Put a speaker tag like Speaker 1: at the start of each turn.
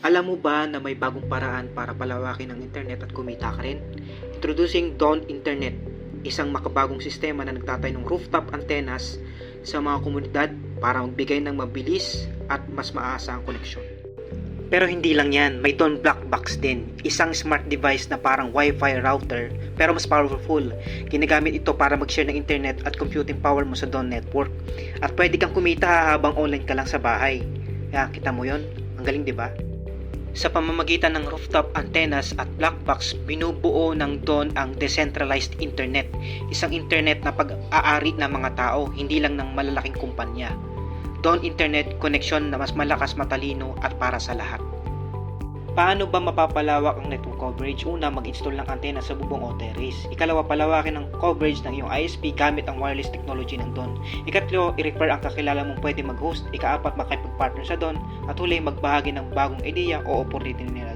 Speaker 1: Alam mo ba na may bagong paraan para palawakin ang internet at kumita ka rin? Introducing Dawn Internet, isang makabagong sistema na nagtatay ng rooftop antennas sa mga komunidad para magbigay ng mabilis at mas maasahang koneksyon. Pero hindi lang yan, may Dawn Black Box din, isang smart device na parang Wi-Fi router pero mas powerful. Ginagamit ito para mag-share ng internet at computing power mo sa Dawn network. At pwede kang kumita habang online ka lang sa bahay. Kaya kita mo yon, ang galing 'di ba? Sa pamamagitan ng rooftop antennas at black box, binubuo ng Dawn ang decentralized internet, isang internet na pag-aari ng mga tao, hindi lang ng malalaking kumpanya. Dawn Internet connection na mas malakas, matalino at para sa lahat. Paano ba mapapalawak ang network coverage? Una, mag-install ng antena sa bubong o terrace. Ikalawa, palawakin ang coverage ng iyong ISP gamit ang wireless technology ng Dawn. Ikatlo, i-refer ang kakilala mong pwede mag-host. Ikaapat, makipag-partner sa Dawn. At huli, magbahagi ng bagong ideya o opportunity nila